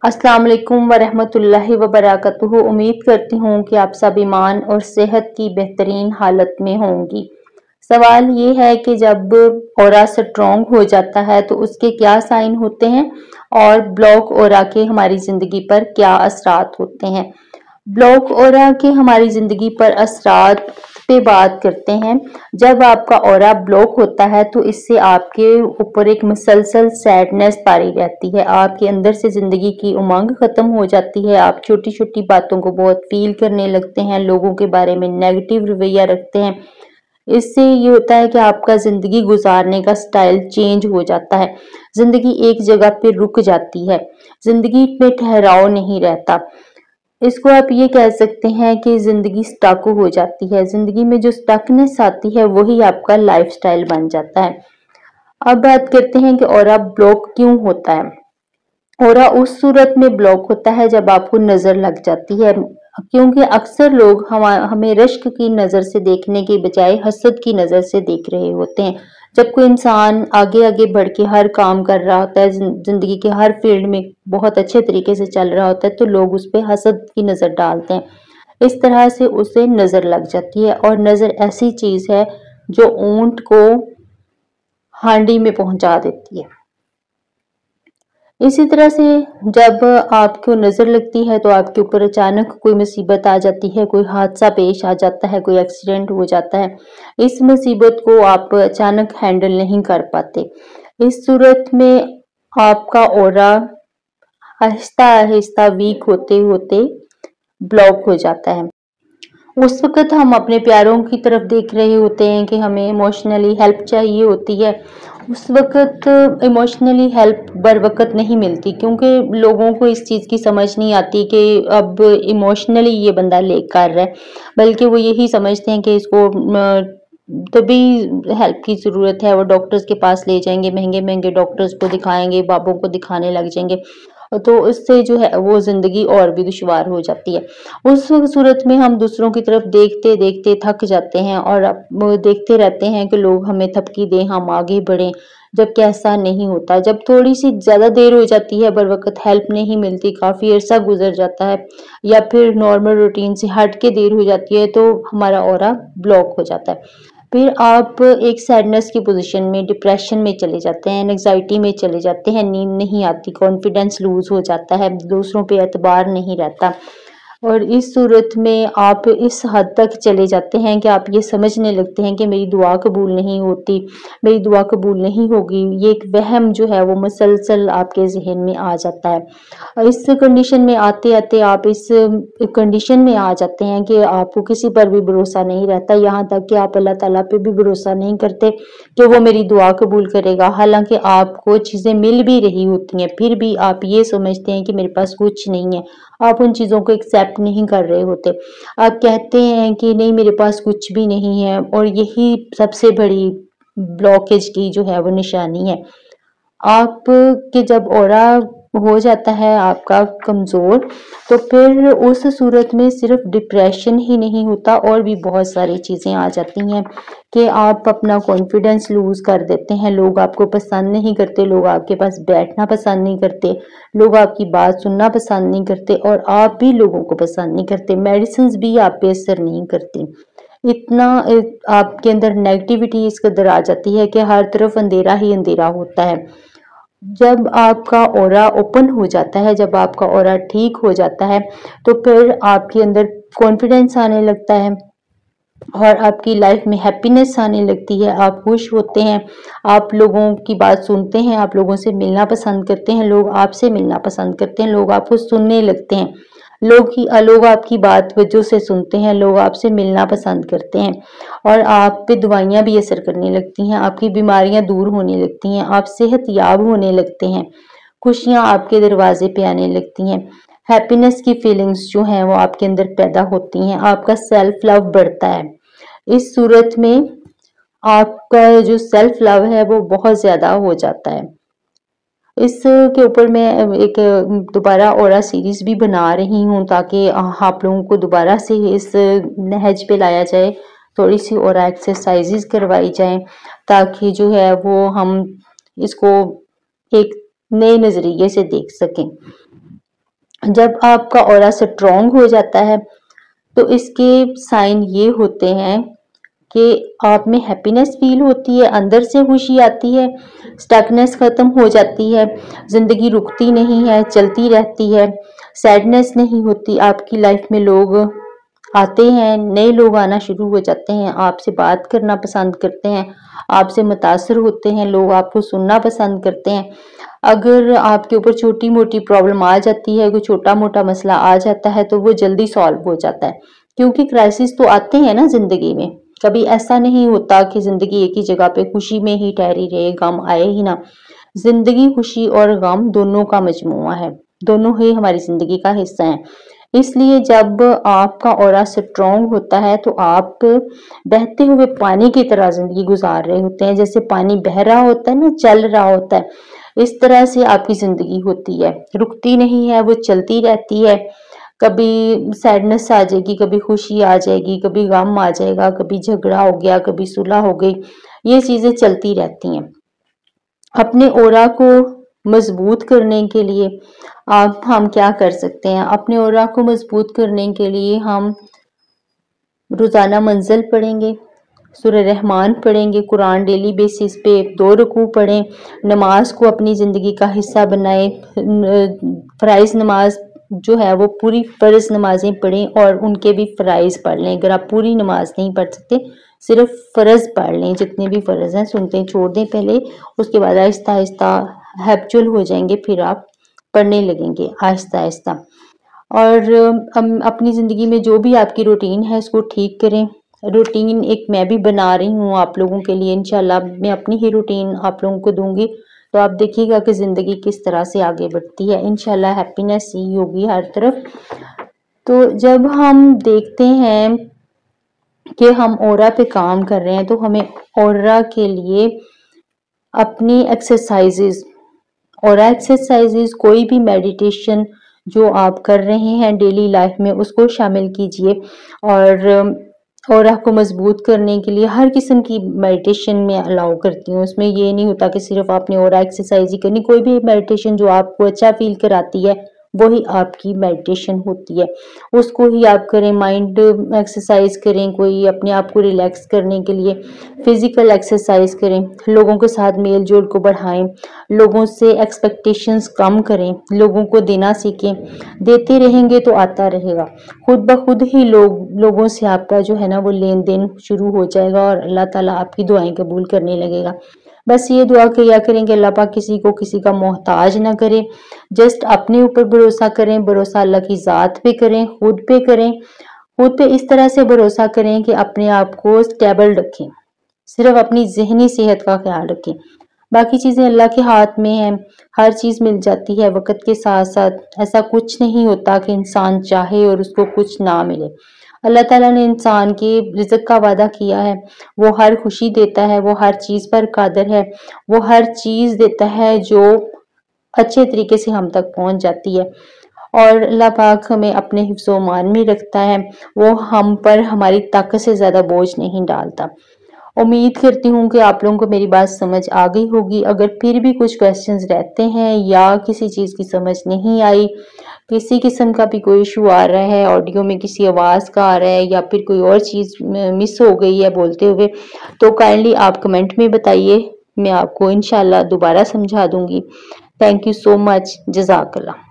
अस्सलाम वालेकुम वरहमतुल्लाहि वबरकातुहू। उम्मीद करती हूँ कि आप सब ईमान और सेहत की बेहतरीन हालत में होंगी। सवाल ये है कि जब ऑरा स्ट्रॉन्ग हो जाता है तो उसके क्या साइन होते हैं और ब्लॉक ऑरा के हमारी ज़िंदगी पर क्या असरात होते हैं। ब्लॉक ऑरा के हमारी ज़िंदगी पर असरात पे बात करते हैं। जब आपका ऑरा ब्लॉक होता है तो इससे आपके ऊपर एक मुसलसल सैडनेस तारी रहती है। आपके अंदर से ज़िंदगी की उमंग ख़त्म हो जाती है। आप छोटी-छोटी बातों को बहुत फ़ील करने लगते हैं, लोगों के बारे में नेगेटिव रवैया रखते हैं। इससे ये होता है कि आपका ज़िंदगी गुज़ारने का स्टाइल चेंज हो जाता है। ज़िंदगी एक जगह पे रुक जाती है। ज़िंदगी में ठहराव नहीं रहता। इसको आप ये कह सकते हैं कि ज़िंदगी स्टक हो जाती है। ज़िंदगी में जो स्टकनेस आती है वही आपका लाइफ़स्टाइल बन जाता है। अब बात करते हैं कि ऑरा ब्लॉक क्यों होता है। ऑरा उस सूरत में ब्लॉक होता है जब आपको नज़र लग जाती है, क्योंकि अक्सर लोग हमें रश्क की नज़र से देखने के बजाय हसद की नज़र से देख रहे होते हैं। जब कोई इंसान आगे आगे बढ़ के हर काम कर रहा होता है, ज़िंदगी के हर फील्ड में बहुत अच्छे तरीके से चल रहा होता है, तो लोग उस पे हसद की नज़र डालते हैं। इस तरह से उसे नज़र लग जाती है, और नज़र ऐसी चीज़ है जो ऊंट को हांडी में पहुंचा देती है। इसी तरह से जब आपको नज़र लगती है तो आपके ऊपर अचानक कोई मुसीबत आ जाती है, कोई हादसा पेश आ जाता है, कोई एक्सीडेंट हो जाता है। इस मुसीबत को आप अचानक हैंडल नहीं कर पाते। इस सूरत में आपका ऑरा आहिस्ता-आहिस्ता वीक होते-होते ब्लॉक हो जाता है। उस वक़्त हम अपने प्यारों की तरफ देख रहे होते हैं कि हमें इमोशनली हेल्प चाहिए होती है। उस वक़्त इमोशनली हेल्प बरवक़्त नहीं मिलती, क्योंकि लोगों को इस चीज़ की समझ नहीं आती कि अब इमोशनली ये बंदा लेक कर रहा है, बल्कि वो यही समझते हैं कि इसको तभी हेल्प की ज़रूरत है। वो डॉक्टर्स के पास ले जाएँगे, महँगे-महँगे डॉक्टर्स को दिखाएँगे, बाबों को दिखाने लग जाएँगे। तो इससे जो है वो ज़िंदगी और भी दुश्वार हो जाती है। उस सूरत में हम दूसरों की तरफ देखते-देखते थक जाते हैं और वो देखते रहते हैं कि लोग हमें थपकी दें, हम आगे बढ़ें, जबकि ऐसा नहीं होता। जब थोड़ी-सी ज़्यादा देर हो जाती है, बरवक़्त हेल्प नहीं मिलती, काफ़ी अरसा गुज़र जाता है, या फिर नॉर्मल रूटीन से हट के देर हो जाती है, तो हमारा ऑरा ब्लॉक हो जाता है। फिर आप एक सैडनेस की पोज़ीशन में, डिप्रेशन में चले जाते हैं, एंग्ज़ायटी में चले जाते हैं, नींद नहीं आती, कॉन्फिडेंस लूज़ हो जाता है, दूसरों पे एतबार नहीं रहता। और इस सूरत में आप इस हद तक चले जाते हैं कि आप ये समझने लगते हैं कि मेरी दुआ कबूल नहीं होती, मेरी दुआ कबूल नहीं होगी। ये एक वहम जो है वो मुसलसल आपके ज़हन में आ जाता है। और इस कंडीशन में आते-आते आप इस कंडीशन में आ जाते हैं कि आपको किसी पर भी भरोसा नहीं रहता, यहाँ तक कि आप अल्लाह ताला पे भी भरोसा नहीं करते कि वो मेरी दुआ कबूल करेगा। हालाँकि आपको चीज़ें मिल भी रही होती हैं, फिर भी आप ये समझते हैं कि मेरे पास कुछ नहीं है। आप उन चीज़ों को एक्सेप्ट नहीं कर रहे होते। आप कहते हैं कि नहीं, मेरे पास कुछ भी नहीं है, और यही सबसे बड़ी ब्लॉकेज की जो है वो निशानी है। आप के जब ऑरा हो जाता है आपका कमज़ोर, तो फिर उस सूरत में सिर्फ़ डिप्रेशन ही नहीं होता, और भी बहुत सारी चीज़ें आ जाती हैं कि आप अपना कॉन्फिडेंस लूज़ कर देते हैं। लोग आपको पसंद नहीं करते, लोग आपके पास बैठना पसंद नहीं करते, लोग आपकी बात सुनना पसंद नहीं करते, और आप भी लोगों को पसंद नहीं करते। मेडिसिन्स भी आप पे असर नहीं करती। इतना आपके अंदर नेगेटिविटी इस कदर आ जाती है कि हर तरफ अंधेरा ही अंधेरा होता है। जब आपका ऑरा ओपन हो जाता है, जब आपका ऑरा ठीक हो जाता है, तो फिर आपके अंदर कॉन्फिडेंस आने लगता है, और आपकी लाइफ में हैप्पीनेस आने लगती है। आप खुश होते हैं, आप लोगों की बात सुनते हैं, आप लोगों से मिलना पसंद करते हैं, लोग आपसे मिलना पसंद करते हैं, लोग आपको सुनने लगते हैं। लोग आपकी बात तवज्जो से सुनते हैं, लोग आपसे मिलना पसंद करते हैं, और आप पे दुआइयाँ भी असर करने लगती हैं, आपकी बीमारियाँ दूर होने लगती हैं, आप सेहतयाब होने लगते हैं, खुशियाँ आपके दरवाज़े पे आने लगती हैं, हैप्पीनेस की फीलिंग्स जो हैं वो आपके अंदर पैदा होती हैं, आपका सेल्फ लव बढ़ता है। इस सूरत में आपका जो सेल्फ लव है वो बहुत ज़्यादा हो जाता है। इसके ऊपर मैं एक दोबारा ऑरा सीरीज़ भी बना रही हूँ, ताकि आप लोगों को दोबारा से इस नहज पे लाया जाए, थोड़ी-सी ऑरा एक्सरसाइज़ेज़ करवाई जाएँ, ताकि जो है वो हम इसको एक नए नज़रिए से देख सकें। जब आपका ऑरा स्ट्रॉन्ग हो जाता है तो इसके साइन ये होते हैं कि आप में हैप्पीनेस फील होती है, अंदर से खुशी आती है, स्टकनेस खत्म हो जाती है, जिंदगी रुकती नहीं है, चलती रहती है, सैडनेस नहीं होती। आपकी लाइफ में लोग आते हैं, नए लोग आना शुरू हो जाते हैं, आपसे बात करना पसंद करते हैं, आपसे मुतासर होते हैं, लोग आपको सुनना पसंद करते हैं। अगर आपके ऊपर छोटी मोटी प्रॉब्लम आ जाती है, कोई छोटा मोटा मसला आ जाता है तो वो जल्दी सॉल्व हो जाता है, क्योंकि क्राइसिस तो आते हैं ना जिंदगी में। कभी ऐसा नहीं होता कि जिंदगी एक ही जगह पे खुशी में ही ठहरी रहे, गम आए ही ना। जिंदगी खुशी और गम दोनों का मजमुआ है, दोनों ही हमारी जिंदगी का हिस्सा है। इसलिए जब आपका ऑरा स्ट्रॉन्ग होता है तो आप बहते हुए पानी की तरह जिंदगी गुजार रहे होते हैं। जैसे पानी बह रहा होता है ना, चल रहा होता है, इस तरह से आपकी जिंदगी होती है, रुकती नहीं है, वो चलती रहती है। कभी सैडनेस आ जाएगी, कभी खुशी आ जाएगी, कभी गम आ जाएगा, कभी झगड़ा हो गया, कभी सुलह हो गई, ये चीजें चलती रहती हैं। अपने ऑरा को मजबूत करने के लिए आप हम क्या कर सकते हैं? अपने ऑरा को मजबूत करने के लिए हम रोजाना मंजिल पढ़ेंगे, सूरह रहमान पढ़ेंगे, कुरान डेली बेसिस पे 2 रुकू पढ़ें, नमाज को अपनी ज़िंदगी का हिस्सा बनाएं, फ़राइज़ नमाज जो है वो पूरी फ़र्ज़ नमाजें पढ़ें और उनके भी फ़राइज़ पढ़ लें। अगर आप पूरी नमाज नहीं पढ़ सकते, सिर्फ फ़र्ज़ पढ़ लें, जितने भी फ़र्ज़ हैं सुनते छोड़ दें पहले, उसके बाद आहिस्ता आहिस्ता हैबिचुअल हो जाएंगे, फिर आप पढ़ने लगेंगे आहिस्ता आहिस्ता। और हम अपनी ज़िंदगी में जो भी आपकी रूटीन है उसको ठीक करें। रूटीन एक मैं भी बना रही हूँ आप लोगों के लिए, इंशाल्लाह मैं अपनी ही रूटीन आप लोगों को दूंगी, तो आप देखिएगा कि ज़िंदगी किस तरह से आगे बढ़ती है। इंशाल्लाह हैप्पीनेस ही होगी हर तरफ। तो जब हम देखते हैं कि हम ऑरा पे काम कर रहे हैं तो हमें ऑरा के लिए अपनी एक्सरसाइजेज, ऑरा एक्सरसाइजेज, कोई भी मेडिटेशन जो आप कर रहे हैं डेली लाइफ में उसको शामिल कीजिए। और आपको मजबूत करने के लिए हर किस्म की मेडिटेशन में अलाउ करती हूँ। उसमें ये नहीं होता कि सिर्फ आपने ऑरा एक्सरसाइज ही करनी, कोई भी मेडिटेशन जो आपको अच्छा फील कराती है वही आपकी मेडिटेशन होती है, उसको ही आप करें। माइंड एक्सरसाइज करें, कोई अपने आप को रिलैक्स करने के लिए फिजिकल एक्सरसाइज करें, लोगों के साथ मेल जोल को बढ़ाएं, लोगों से एक्सपेक्टेशंस कम करें, लोगों को देना सीखें। देते रहेंगे तो आता रहेगा, खुद ब खुद ही लोगों से आपका जो है ना वो लेन देन शुरू हो जाएगा और अल्लाह ताला आपकी दुआएं कबूल करने लगेगा। बस ये दुआ किया करें कि अल्लाह पाक किसी को किसी का मोहताज ना करे, जस्ट अपने ऊपर भरोसा करें, भरोसा अल्लाह की ज़ात पे करें, खुद पे करें। खुद पे इस तरह से भरोसा करें कि अपने आप को स्टेबल रखें, सिर्फ अपनी ज़हनी सेहत का ख्याल रखें, बाकी चीज़ें अल्लाह के हाथ में हैं। हर चीज़ मिल जाती है वक्त के साथ साथ। ऐसा कुछ नहीं होता कि इंसान चाहे और उसको कुछ ना मिले। अल्लाह ताला ने इंसान के रिज़्क का वादा किया है, वो हर खुशी देता है, वो हर चीज़ पर कादिर है, वो हर चीज़ देता है जो अच्छे तरीके से हम तक पहुंच जाती है। और अल्लाह पाक हमें अपने हिफ्ज़-ओ-मान में रखता है, वो हम पर हमारी ताकत से ज़्यादा बोझ नहीं डालता। उम्मीद करती हूँ कि आप लोगों को मेरी बात समझ आ गई होगी। अगर फिर भी कुछ क्वेश्चंस रहते हैं या किसी चीज़ की समझ नहीं आई, किसी किस्म का भी कोई इशू आ रहा है, ऑडियो में किसी आवाज़ का आ रहा है या फिर कोई और चीज़ मिस हो गई है बोलते हुए, तो काइंडली आप कमेंट में बताइए, मैं आपको इंशाल्लाह दोबारा समझा दूंगी। Thank you so much. जज़ाकल्लाह।